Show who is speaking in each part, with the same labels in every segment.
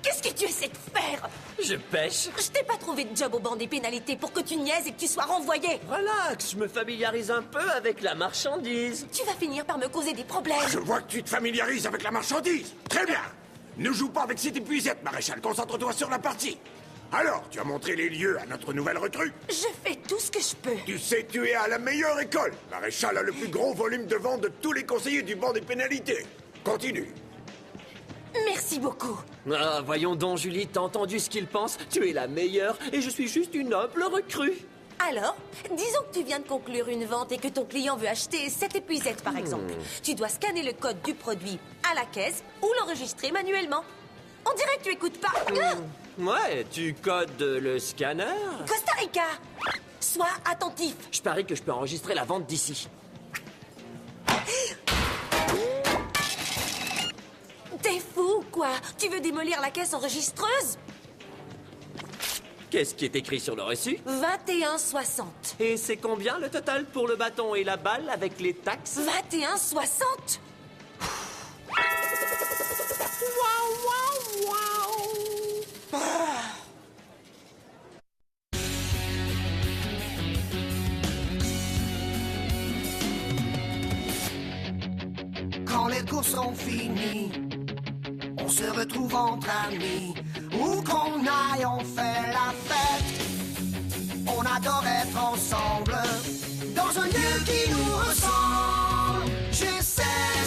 Speaker 1: Qu'est-ce que tu essaies de faire?
Speaker 2: Je pêche.
Speaker 1: Je t'ai pas trouvé de job au banc des pénalités pour que tu niaises et que tu sois renvoyé.
Speaker 2: Relax, je me familiarise un peu avec la marchandise.
Speaker 1: Tu vas finir par me causer des problèmes.
Speaker 3: Je vois que tu te familiarises avec la marchandise. Très bien. Ne joue pas avec cette épuisette, maréchal. Concentre-toi sur la partie. Alors, tu as montré les lieux à notre nouvelle recrue.
Speaker 1: Je fais tout ce que je peux.
Speaker 3: Tu sais que tu es à la meilleure école. Maréchal a le plus gros volume de vente de tous les conseillers du banc des pénalités. Continue.
Speaker 1: Merci beaucoup.
Speaker 2: Ah, voyons donc, Julie, t'as entendu ce qu'il pense? Tu es la meilleure et je suis juste une humble recrue.
Speaker 1: Alors, disons que tu viens de conclure une vente et que ton client veut acheter cette épuisette, par exemple. Tu dois scanner le code du produit à la caisse ou l'enregistrer manuellement. On dirait que tu écoutes pas.
Speaker 2: Ouais, tu codes le scanner?
Speaker 1: Costa Rica! Sois attentif.
Speaker 2: Je parie que je peux enregistrer la vente d'ici.
Speaker 1: T'es fou ou quoi? Tu veux démolir la caisse enregistreuse?
Speaker 2: Qu'est-ce qui est écrit sur le reçu?
Speaker 1: 21,60.
Speaker 2: Et c'est combien le total pour le bâton et la balle avec les taxes?
Speaker 1: 21,60?
Speaker 4: Quand les courses sont finies, on se retrouve entre amis. Où qu'on aille, on fait la fête. On adore être ensemble, dans un lieu qui nous ressemble. J'ai 16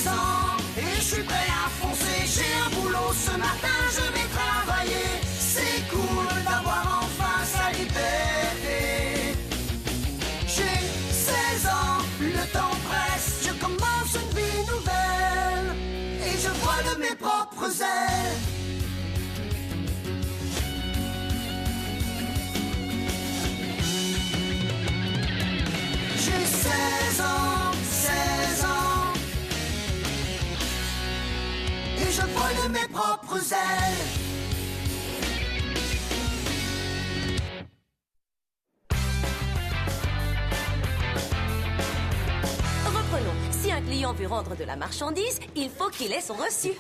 Speaker 4: ans et je suis prêt à foncer. J'ai un boulot ce matin, je vais travailler. C'est cool d'avoir enfin sa liberté. J'ai 16 ans, le temps presse. Je commence une vie nouvelle et je vole de mes propres ailes. J'ai 16 ans, 16 ans et je vole de mes propres ailes.
Speaker 1: Reprenons. Si un client veut rendre de la marchandise, il faut qu'il ait son reçu.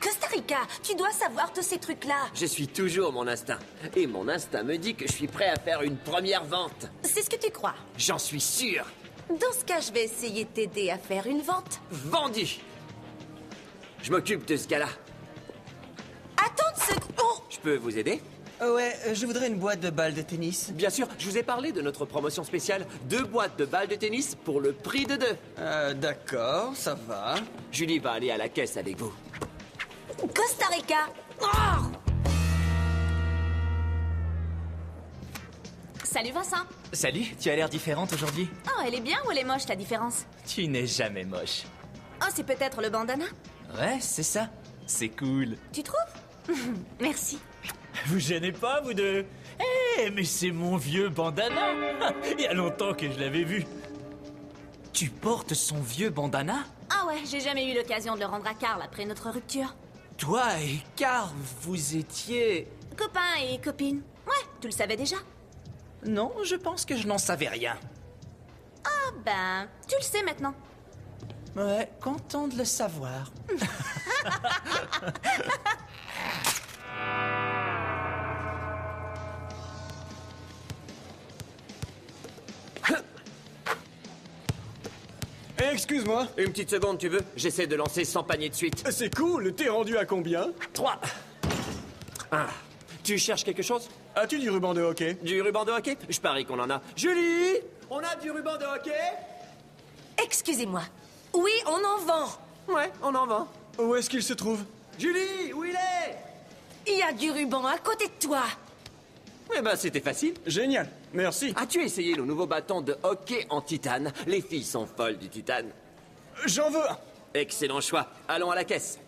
Speaker 1: Costa Rica, tu dois savoir tous ces trucs-là.
Speaker 2: Je suis toujours mon instinct. Et mon instinct me dit que je suis prêt à faire une première vente.
Speaker 1: C'est ce que tu crois.
Speaker 2: J'en suis sûr.
Speaker 1: Dans ce cas, je vais essayer de t'aider à faire une vente.
Speaker 2: Vendu. Je m'occupe de ce gars-là.
Speaker 1: Attends une seconde. Oh!
Speaker 2: Je peux vous aider?
Speaker 5: Ouais, je voudrais une boîte de balles de tennis.
Speaker 2: Bien sûr, je vous ai parlé de notre promotion spéciale. 2 boîtes de balles de tennis pour le prix de 2.
Speaker 5: D'accord, ça va.
Speaker 2: Julie va aller à la caisse avec vous.
Speaker 1: Costa Rica. Oh!
Speaker 6: Salut Vincent.
Speaker 7: Salut, tu as l'air différente aujourd'hui.
Speaker 6: Oh, elle est bien ou elle est moche ta différence?
Speaker 7: Tu n'es jamais moche.
Speaker 6: Oh, c'est peut-être le bandana?
Speaker 7: Ouais, c'est ça. C'est cool.
Speaker 6: Tu trouves? Merci.
Speaker 7: Vous gênez pas, vous deux? Eh, mais c'est mon vieux bandana. Il y a longtemps que je l'avais vu. Tu portes son vieux bandana?
Speaker 6: Ah ouais, j'ai jamais eu l'occasion de le rendre à Carl après notre rupture.
Speaker 7: Toi et Carl, vous étiez...
Speaker 6: Copains et copines. Ouais, tu le savais déjà?
Speaker 7: Non, je pense que je n'en savais rien.
Speaker 6: Ah ben, tu le sais maintenant.
Speaker 7: Ouais, content de le savoir.
Speaker 8: Excuse-moi.
Speaker 2: Une petite seconde, tu veux? J'essaie de lancer 100 paniers de suite.
Speaker 8: C'est cool, t'es rendu à combien?
Speaker 2: 3. Ah. Tu cherches quelque chose?
Speaker 8: As-tu du ruban de hockey?
Speaker 2: Du ruban de hockey? Je parie qu'on en a. Julie! On a du ruban de hockey?
Speaker 1: Excusez-moi. Oui, on en vend.
Speaker 2: Ouais, on en vend.
Speaker 8: Où est-ce qu'il se trouve?
Speaker 2: Julie, où il est?
Speaker 1: Il y a du ruban à côté de toi.
Speaker 2: Eh ben, c'était facile.
Speaker 8: Génial, merci.
Speaker 2: As-tu essayé nos nouveaux bâtons de hockey en titane? Les filles sont folles du titane.
Speaker 8: J'en veux un.
Speaker 2: Excellent choix. Allons à la caisse.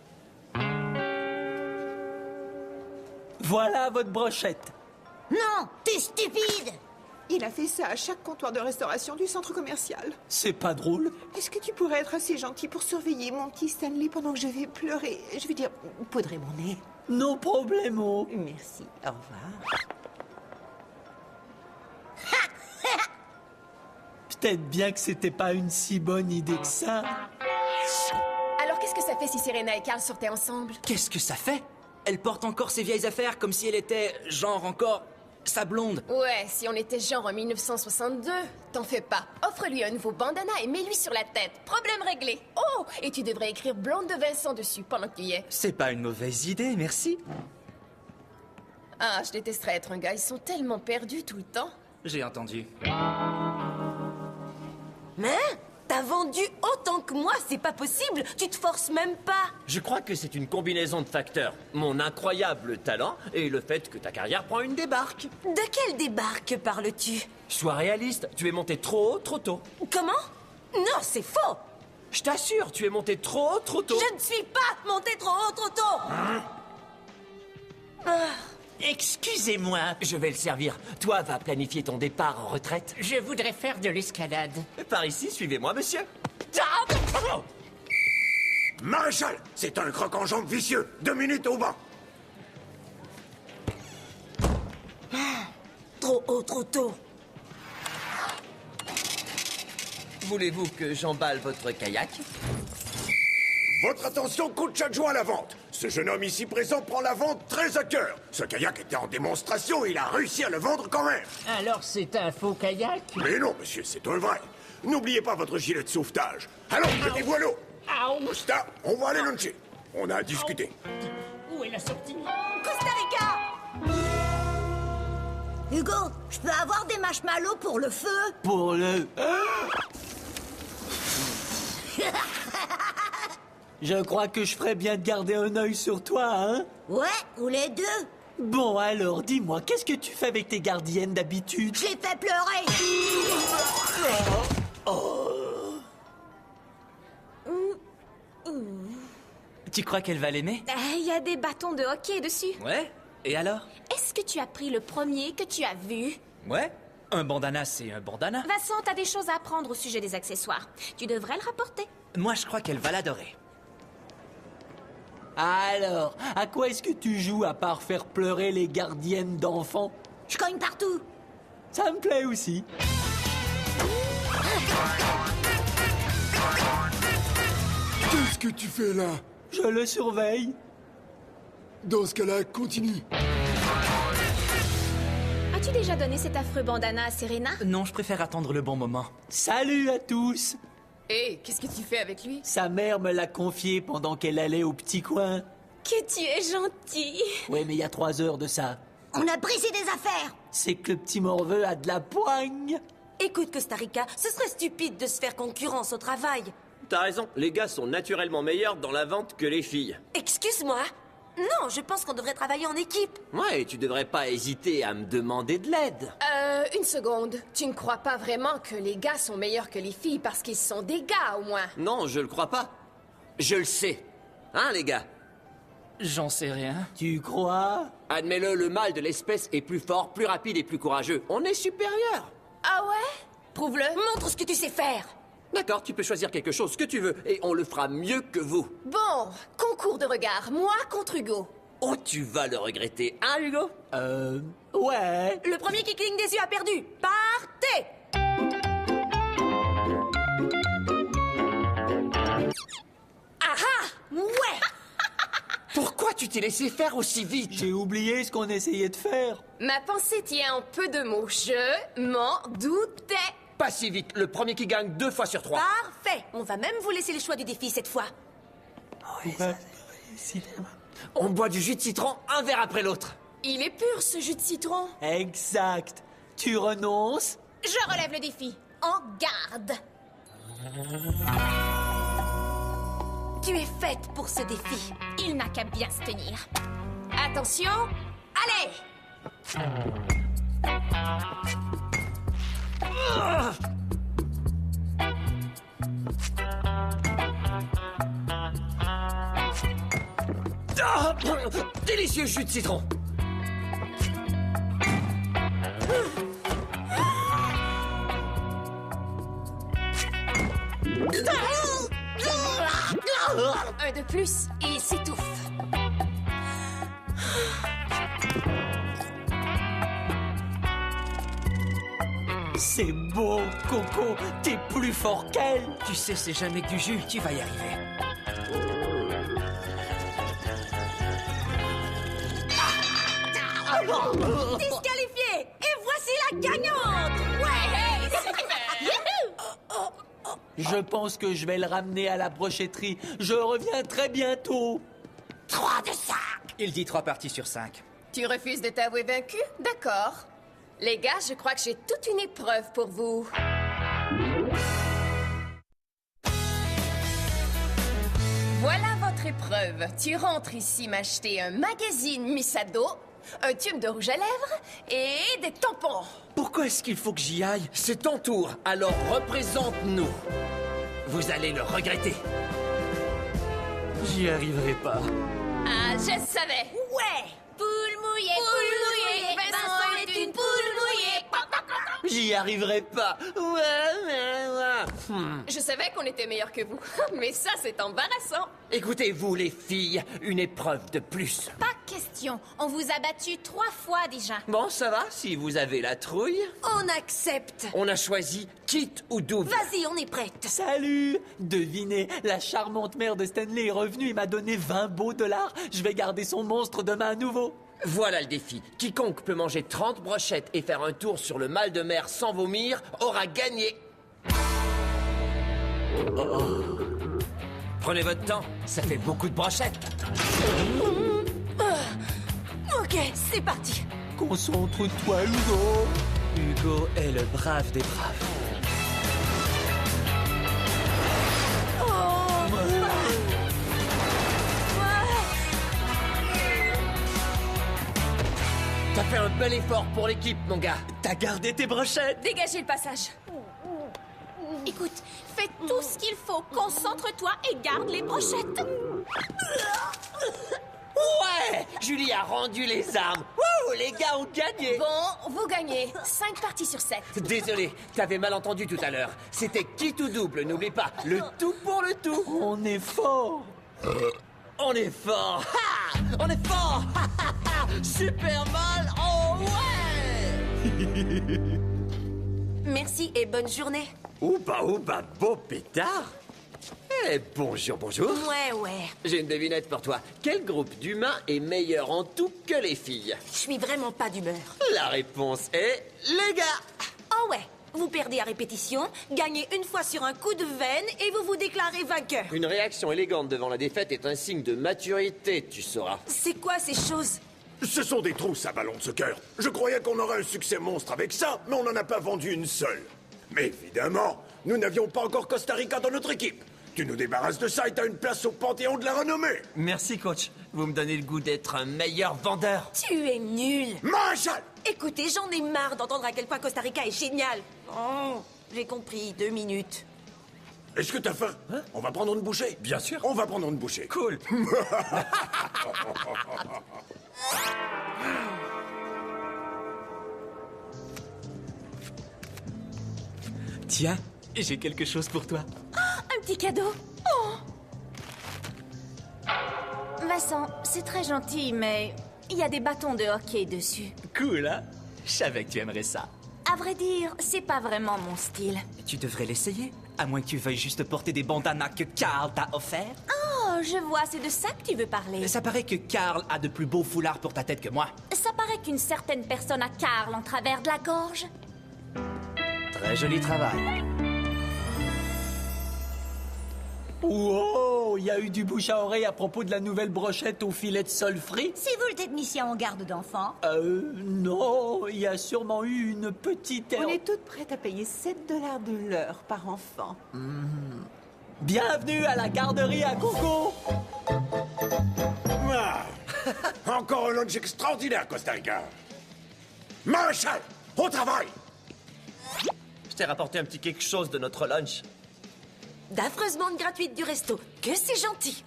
Speaker 5: Voilà votre brochette.
Speaker 9: Non, t'es stupide. Il a fait ça à chaque comptoir de restauration du centre commercial.
Speaker 7: C'est pas drôle.
Speaker 9: Est-ce que tu pourrais être assez gentil pour surveiller mon petit Stanley pendant que je vais pleurer? Je veux dire, poudrer mon nez.
Speaker 7: No problemo.
Speaker 9: Merci, au revoir.
Speaker 7: Peut-être bien que c'était pas une si bonne idée que ça.
Speaker 10: Alors qu'est-ce que ça fait si Serena et Carl sortaient ensemble?
Speaker 5: Qu'est-ce que ça fait? Elle porte encore ses vieilles affaires comme si elle était, genre, encore sa blonde.
Speaker 10: Ouais, si on était genre en 1962. T'en fais pas. Offre-lui un nouveau bandana et mets-lui sur la tête. Problème réglé. Oh, et tu devrais écrire Blonde de Vincent dessus pendant que tu y es.
Speaker 5: C'est pas une mauvaise idée, merci.
Speaker 10: Ah, je détesterais être un gars. Ils sont tellement perdus tout le temps.
Speaker 5: J'ai entendu.
Speaker 1: Mais t'as vendu autant que moi, c'est pas possible. Tu te forces même pas.
Speaker 2: Je crois que c'est une combinaison de facteurs. Mon incroyable talent et le fait que ta carrière prend une débarque.
Speaker 1: De quelle débarque parles-tu?
Speaker 2: Sois réaliste, tu es monté trop haut, trop tôt.
Speaker 1: Comment? Non, c'est faux.
Speaker 2: Je t'assure, tu es monté trop haut, trop tôt.
Speaker 1: Je ne suis pas monté trop haut, trop tôt.
Speaker 7: Excusez-moi.
Speaker 2: Je vais le servir. Toi, va planifier ton départ en retraite.
Speaker 7: Je voudrais faire de l'escalade.
Speaker 2: Par ici, suivez-moi, monsieur.
Speaker 3: Maréchal, c'est un croc en jambe vicieux. 2 minutes au banc.
Speaker 1: Trop haut, trop tôt.
Speaker 2: Voulez-vous que j'emballe votre kayak?
Speaker 3: Votre attention coûte chaque jour à la vente. Ce jeune homme ici présent prend la vente très à cœur. Ce kayak était en démonstration et il a réussi à le vendre quand même.
Speaker 7: Alors c'est un faux kayak?
Speaker 3: Mais non, monsieur, c'est un vrai. N'oubliez pas votre gilet de sauvetage. Allons, jetez-vous à l'eau. Costa, on va aller luncher. On a discuté.
Speaker 7: Où est la sortie?
Speaker 1: Costa Rica!
Speaker 11: Hugo, je peux avoir des marshmallows pour le feu?
Speaker 7: Pour le... Je crois que je ferais bien de garder un œil sur toi, hein?
Speaker 11: Ouais, ou les deux.
Speaker 7: Bon, alors, dis-moi, qu'est-ce que tu fais avec tes gardiennes d'habitude?
Speaker 11: Je les fais pleurer.
Speaker 5: Tu crois qu'elle va l'aimer?
Speaker 6: Il y a des bâtons de hockey dessus.
Speaker 5: Ouais. Et alors?
Speaker 6: Est-ce que tu as pris le premier que tu as vu?
Speaker 5: Ouais. Un bandana, c'est un bandana.
Speaker 6: Vincent, t'as des choses à apprendre au sujet des accessoires. Tu devrais le rapporter.
Speaker 5: Moi, je crois qu'elle va l'adorer.
Speaker 7: Alors, à quoi est-ce que tu joues à part faire pleurer les gardiennes d'enfants?
Speaker 11: Je cogne partout.
Speaker 7: Ça me plaît aussi.
Speaker 12: Qu'est-ce que tu fais là?
Speaker 7: Je le surveille.
Speaker 12: Dans ce cas-là, continue.
Speaker 6: As-tu déjà donné cet affreux bandana à Serena?
Speaker 5: Non, je préfère attendre le bon moment.
Speaker 7: Salut à tous.
Speaker 10: Hé, qu'est-ce que tu fais avec lui?
Speaker 7: Sa mère me l'a confié pendant qu'elle allait au petit coin.
Speaker 6: Que tu es gentil.
Speaker 7: Ouais, mais il y a 3 heures de ça.
Speaker 11: On a brisé des affaires.
Speaker 7: C'est que le petit morveux a de la poigne.
Speaker 1: Écoute, Costa Rica, ce serait stupide de se faire concurrence au travail.
Speaker 2: T'as raison, les gars sont naturellement meilleurs dans la vente que les filles.
Speaker 1: Excuse-moi. Non, je pense qu'on devrait travailler en équipe.
Speaker 2: Ouais, tu devrais pas hésiter à me demander de l'aide.
Speaker 10: Une seconde. Tu ne crois pas vraiment que les gars sont meilleurs que les filles parce qu'ils sont des gars, au moins?
Speaker 2: Non, je le crois pas. Je le sais. Hein, les gars?
Speaker 5: J'en sais rien.
Speaker 7: Tu crois?
Speaker 2: Admets-le, le mâle de l'espèce est plus fort, plus rapide et plus courageux. On est supérieur.
Speaker 10: Ah ouais? Prouve-le.
Speaker 1: Montre ce que tu sais faire.
Speaker 2: D'accord, tu peux choisir quelque chose, ce que tu veux, et on le fera mieux que vous.
Speaker 10: Bon, concours de regard. Moi contre Hugo.
Speaker 2: Oh, tu vas le regretter, hein, Hugo?
Speaker 7: Ouais.
Speaker 1: Le premier qui cligne des yeux a perdu. Partez! Ah ah! Ouais!
Speaker 2: Pourquoi tu t'es laissé faire aussi vite?
Speaker 7: J'ai oublié ce qu'on essayait de faire.
Speaker 10: Ma pensée tient en peu de mots. Je m'en doutais.
Speaker 2: Pas si vite, le premier qui gagne 2 fois sur 3.
Speaker 1: Parfait! On va même vous laisser le choix du défi cette fois.
Speaker 2: On boit du jus de citron, un verre après l'autre.
Speaker 10: Il est pur, ce jus de citron.
Speaker 7: Exact. Tu renonces?
Speaker 6: Je relève le défi. En garde.
Speaker 1: Tu es faite pour ce défi.
Speaker 6: Il n'a qu'à bien se tenir.
Speaker 10: Attention. Allez!
Speaker 2: Ah, délicieux jus de citron.
Speaker 10: Un de plus et s'étouffe.
Speaker 7: C'est beau, Coco. T'es plus fort qu'elle.
Speaker 5: Tu sais, c'est jamais que du jus. Tu vas y arriver.
Speaker 1: Disqualifié. Et voici la gagnante. Ouais.
Speaker 7: Je pense que je vais le ramener à la brochetterie. Je reviens très bientôt.
Speaker 11: 3 de 5.
Speaker 5: Il dit 3 parties sur 5.
Speaker 10: Tu refuses de t'avouer vaincu? D'accord. Les gars, je crois que j'ai toute une épreuve pour vous. Voilà votre épreuve. Tu rentres ici m'acheter un magazine Misado, un tube de rouge à lèvres et des tampons.
Speaker 2: Pourquoi est-ce qu'il faut que j'y aille? C'est ton tour, alors représente-nous. Vous allez le regretter.
Speaker 7: J'y arriverai pas.
Speaker 10: Ah, je savais.
Speaker 1: Ouais.
Speaker 6: Poule mouillée, poule mouillée, Vincent est une poule mouillée.
Speaker 2: J'y arriverai pas.
Speaker 10: Je savais qu'on était meilleurs que vous, mais ça, c'est embarrassant.
Speaker 2: Écoutez-vous, les filles, une épreuve de plus.
Speaker 6: Pas question. On vous a battu 3 fois déjà.
Speaker 2: Bon, ça va, si vous avez la trouille.
Speaker 1: On accepte.
Speaker 2: On a choisi quitte ou double.
Speaker 1: Vas-y, on est prête.
Speaker 7: Salut! Devinez, la charmante mère de Stanley est revenue et m'a donné 20 beaux dollars. Je vais garder son monstre demain à nouveau.
Speaker 2: Voilà le défi. Quiconque peut manger 30 brochettes et faire un tour sur le mal de mer sans vomir aura gagné. Prenez votre temps, ça fait beaucoup de brochettes.
Speaker 1: Ok, c'est parti.
Speaker 7: Concentre-toi, Hugo.
Speaker 2: Hugo est le brave des braves. T'as fait un bel effort pour l'équipe, mon gars.
Speaker 7: T'as gardé tes brochettes.
Speaker 10: Dégagez le passage.
Speaker 6: Écoute, fais tout ce qu'il faut. Concentre-toi et garde les brochettes.
Speaker 2: Ouais! Julie a rendu les armes. Wouh! Les gars ont gagné.
Speaker 10: Bon, vous gagnez. 5 parties sur 7.
Speaker 2: Désolé, t'avais mal entendu tout à l'heure. C'était quitte ou double, n'oublie pas. Le tout pour le tout.
Speaker 7: On est fort.
Speaker 2: On est fort. Ha! On est fort. Ha, ha, ha! Super mal. Oh ouais!
Speaker 1: Merci et bonne journée.
Speaker 2: Ouba, beau pétard. Eh, bonjour.
Speaker 1: Ouais.
Speaker 2: J'ai une devinette pour toi. Quel groupe d'humains est meilleur en tout que les filles?
Speaker 1: Je suis vraiment pas d'humeur.
Speaker 2: La réponse est les gars.
Speaker 1: Oh ouais. Vous perdez à répétition, gagnez une fois sur un coup de veine et vous vous déclarez vainqueur.
Speaker 2: Une réaction élégante devant la défaite est un signe de maturité, tu sauras.
Speaker 1: C'est quoi ces choses?
Speaker 3: Ce sont des trousses à ballon de soccer. Je croyais qu'on aurait un succès monstre avec ça, mais on n'en a pas vendu une seule. Mais évidemment, nous n'avions pas encore Costa Rica dans notre équipe. Tu nous débarrasses de ça et t'as une place au Panthéon de la renommée.
Speaker 2: Merci, coach. Vous me donnez le goût d'être un meilleur vendeur.
Speaker 1: Tu es nul.
Speaker 3: Marshall!
Speaker 1: Écoutez, j'en ai marre d'entendre à quel point Costa Rica est génial. Oh, j'ai compris, 2 minutes.
Speaker 3: Est-ce que t'as faim? On va prendre une bouchée?
Speaker 2: Bien sûr.
Speaker 3: On va prendre une bouchée.
Speaker 2: Cool.
Speaker 7: Tiens, j'ai quelque chose pour toi.
Speaker 6: Un petit cadeau. Oh. Vincent, c'est très gentil, mais il y a des bâtons de hockey dessus.
Speaker 7: Cool, hein? Je savais que tu aimerais ça.
Speaker 6: À vrai dire, c'est pas vraiment mon style.
Speaker 5: Tu devrais l'essayer. À moins que tu veuilles juste porter des bandanas que Carl t'a offert.
Speaker 6: Oh, je vois, c'est de ça que tu veux parler.
Speaker 5: Ça paraît que Carl a de plus beaux foulards pour ta tête que moi.
Speaker 6: Ça paraît qu'une certaine personne a Carl en travers de la gorge.
Speaker 5: Très joli travail.
Speaker 7: Wow, il y a eu du bouche à oreille à propos de la nouvelle brochette au filet de sol frit.
Speaker 11: C'est vous le technicien en garde d'enfants?
Speaker 7: Non, il y a sûrement eu une petite...
Speaker 9: On est toutes prêtes à payer 7 $ de l'heure par enfant.
Speaker 7: Bienvenue à la garderie à Coco.
Speaker 3: Ah. Encore un lunch extraordinaire, Costa Rica. Marshall, au travail!
Speaker 2: Je t'ai rapporté un petit quelque chose de notre lunch.
Speaker 1: D'affreusement gratuite du resto. Que c'est gentil.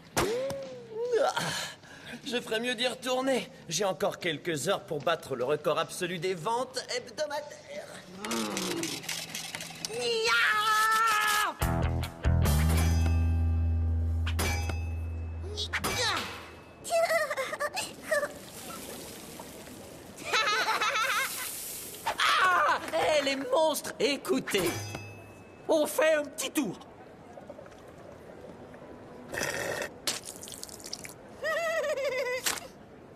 Speaker 2: Je ferais mieux d'y retourner. J'ai encore quelques heures pour battre le record absolu des ventes hebdomadaires. Ah! Hé, les monstres, écoutez. On fait un petit tour.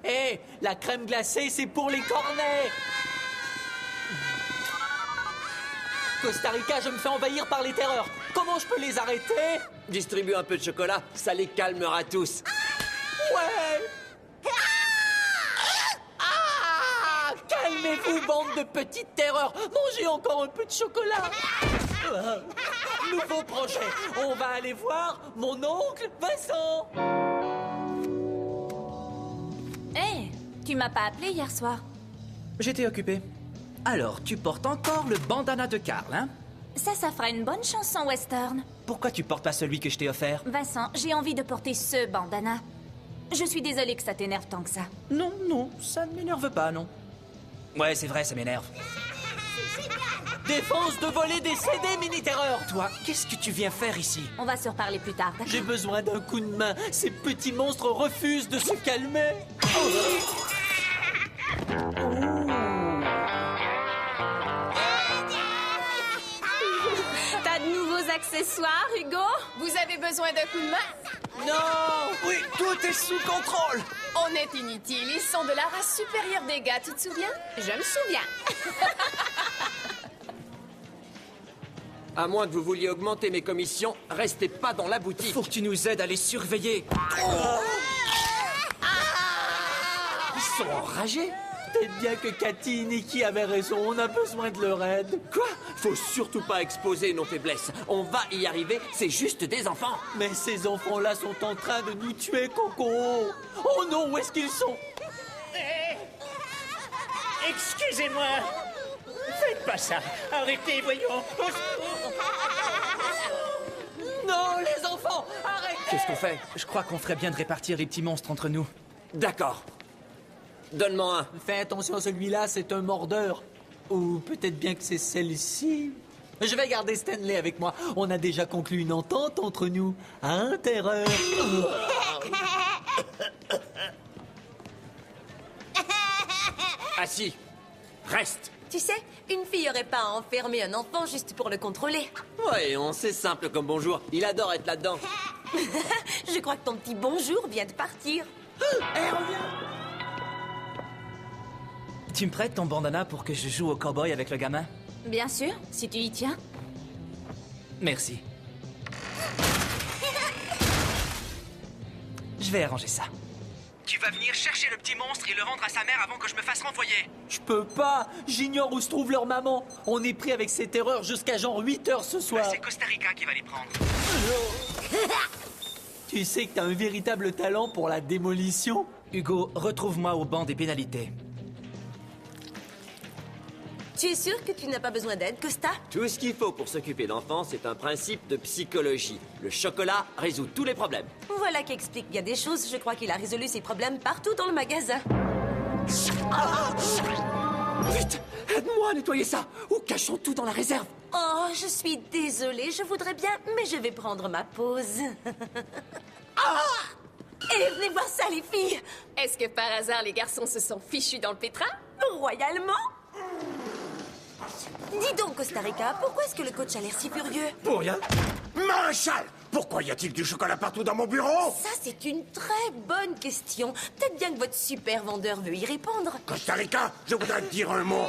Speaker 2: Hé, la crème glacée, c'est pour les cornets. Costa Rica, je me fais envahir par les terreurs. Comment je peux les arrêter?
Speaker 13: Distribue un peu de chocolat, ça les calmera tous.
Speaker 2: Ouais. Ah! Calmez-vous, bande de petites terreurs. Mangez encore un peu de chocolat. Nouveau projet. On va aller voir mon oncle Vincent.
Speaker 6: Hé, tu m'as pas appelé hier soir.
Speaker 5: J'étais occupé. Alors, tu portes encore le bandana de Carl, hein?
Speaker 6: Ça fera une bonne chanson western.
Speaker 5: Pourquoi tu portes pas celui que je t'ai offert?
Speaker 6: Vincent, j'ai envie de porter ce bandana. Je suis désolée que ça t'énerve tant que ça.
Speaker 5: Non, non, ça ne m'énerve pas, non. Ouais, c'est vrai, ça m'énerve.
Speaker 2: Défense de voler des CD, mini-terreur.
Speaker 5: Toi, qu'est-ce que tu viens faire ici?
Speaker 6: On va se reparler plus tard, d'accord?
Speaker 2: J'ai besoin d'un coup de main. Ces petits monstres refusent de se calmer.
Speaker 6: T'as de nouveaux accessoires, Hugo?
Speaker 10: Vous avez besoin d'un coup de main?
Speaker 2: Non!
Speaker 8: Oui, tout est sous contrôle.
Speaker 10: On est inutile. Ils sont de la race supérieure des gars, tu te souviens?
Speaker 6: Je me souviens.
Speaker 13: À moins que vous vouliez augmenter mes commissions, restez pas dans la boutique.
Speaker 5: Faut que tu nous aides à les surveiller.
Speaker 2: Ils sont enragés. Peut-être bien que Cathy et Nikki avaient raison. On a besoin de leur aide.
Speaker 13: Quoi? Faut surtout pas exposer nos faiblesses. On va y arriver, c'est juste des enfants.
Speaker 2: Mais ces enfants-là sont en train de nous tuer, Coco. Oh non, où est-ce qu'ils sont?
Speaker 7: Excusez-moi. Faites pas ça. Arrêtez, voyons.
Speaker 2: Non, les enfants, arrêtez!
Speaker 13: Qu'est-ce qu'on fait?
Speaker 5: Je crois qu'on ferait bien de répartir les petits monstres entre nous.
Speaker 13: D'accord. Donne-moi un.
Speaker 2: Fais attention, celui-là, c'est un mordeur. Ou peut-être bien que c'est celle-ci. Je vais garder Stanley avec moi. On a déjà conclu une entente entre nous. Hein, terreur?
Speaker 13: Assis. Reste.
Speaker 1: Tu sais, une fille aurait pas à enfermer un enfant juste pour le contrôler.
Speaker 13: Ouais, c'est simple comme bonjour. Il adore être là-dedans.
Speaker 1: Je crois que ton petit bonjour vient de partir.
Speaker 5: Tu me prêtes ton bandana pour que je joue au cow-boy avec le gamin?
Speaker 6: Bien sûr, si tu y tiens.
Speaker 5: Merci. Je vais arranger ça. Tu vas venir chercher le petit monstre et le rendre à sa mère avant que je me fasse renvoyer.
Speaker 2: Je peux pas. J'ignore où se trouve leur maman. On est pris avec ces terreurs jusqu'à genre 8 heures ce soir.
Speaker 5: C'est Costa Rica qui va les prendre.
Speaker 2: Tu sais que t'as un véritable talent pour la démolition.
Speaker 5: Hugo, retrouve-moi au banc des pénalités.
Speaker 1: Tu es sûr que tu n'as pas besoin d'aide, Costa?
Speaker 13: Tout ce qu'il faut pour s'occuper d'enfants, c'est un principe de psychologie. Le chocolat résout tous les problèmes.
Speaker 1: Voilà qui explique bien des choses. Je crois qu'il a résolu ses problèmes partout dans le magasin.
Speaker 13: Vite! Aide-moi à nettoyer ça! Ou cachons tout dans la réserve!
Speaker 1: Oh, je suis désolée. Je voudrais bien, mais je vais prendre ma pause. Et venez voir ça, les filles!
Speaker 10: Est-ce que par hasard les garçons se sont fichus dans le pétrin?
Speaker 1: Royalement! Dis donc, Costa Rica, pourquoi est-ce que le coach a l'air si furieux?
Speaker 3: Pour rien. Maréchal! Pourquoi y a-t-il du chocolat partout dans mon bureau?
Speaker 1: Ça, c'est une très bonne question. Peut-être bien que votre super vendeur veut y répondre.
Speaker 3: Costa Rica, je voudrais te dire un mot.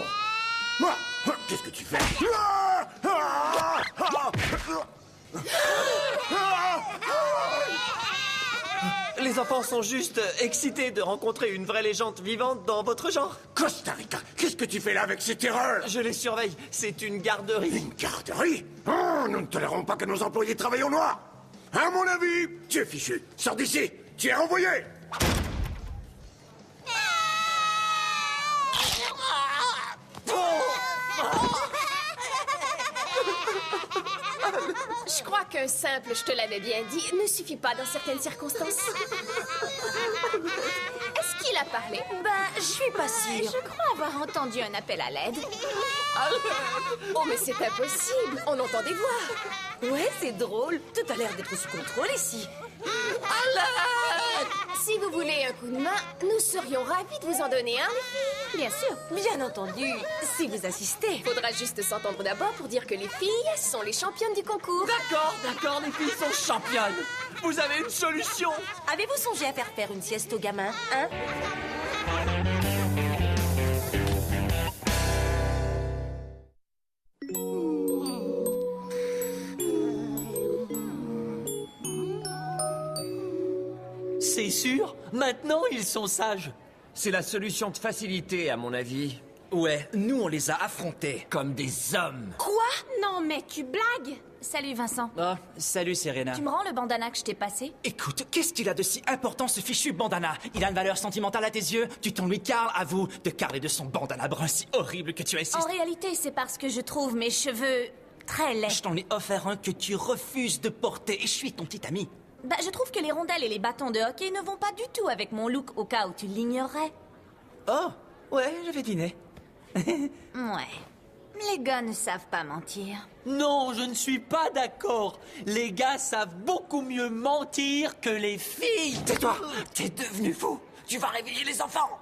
Speaker 3: Qu'est-ce que tu fais?
Speaker 13: Les enfants sont juste excités de rencontrer une vraie légende vivante dans votre genre.
Speaker 3: Costa Rica, qu'est-ce que tu fais là avec ces terreurs?
Speaker 13: Je les surveille, c'est une garderie.
Speaker 3: Une garderie? Oh, nous ne tolérons pas que nos employés travaillent au noir. À mon avis, tu es fichu. Sors d'ici, tu es renvoyé.
Speaker 10: Je crois qu'un simple « je te l'avais bien dit » ne suffit pas dans certaines circonstances. Est-ce qu'il a parlé?
Speaker 1: Ben, je suis pas sûre.
Speaker 6: Je crois avoir entendu un appel à l'aide.
Speaker 10: Oh, mais c'est impossible! On entend des voix!
Speaker 1: Ouais, c'est drôle. Tout a l'air d'être sous contrôle ici.
Speaker 2: À l'aide!
Speaker 10: Si vous voulez un coup de main, nous serions ravis de vous en donner un, les filles.
Speaker 1: Bien sûr, bien entendu, si vous assistez.
Speaker 10: Faudra juste s'entendre d'abord pour dire que les filles sont les championnes du concours.
Speaker 13: D'accord, les filles sont championnes. Vous avez une solution?
Speaker 1: Avez-vous songé à faire une sieste aux gamins, hein?
Speaker 2: C'est sûr, maintenant ils sont sages.
Speaker 13: C'est la solution de facilité, à mon avis.
Speaker 5: Ouais, nous on les a affrontés.
Speaker 13: Comme des hommes.
Speaker 6: Quoi? Non, mais tu blagues? Salut, Vincent.
Speaker 5: Ah, salut Serena.
Speaker 6: Tu me rends le bandana que je t'ai passé?
Speaker 5: Écoute, qu'est-ce qu'il a de si important ce fichu bandana? Il a une valeur sentimentale à tes yeux? Tu t'en lui Carl, avoue, de Carl et de son bandana brun si horrible que tu insistes.
Speaker 6: En réalité, c'est parce que je trouve mes cheveux très laids.
Speaker 5: Je t'en ai offert un que tu refuses de porter et je suis ton petit ami.
Speaker 6: Bah, je trouve que les rondelles et les bâtons de hockey ne vont pas du tout avec mon look au cas où tu l'ignorais.
Speaker 5: Oh, ouais, j'avais deviné.
Speaker 6: Ouais. Les gars ne savent pas mentir.
Speaker 2: Non, je ne suis pas d'accord. Les gars savent beaucoup mieux mentir que les filles.
Speaker 8: Tais-toi! T'es devenu fou! Tu vas réveiller les enfants!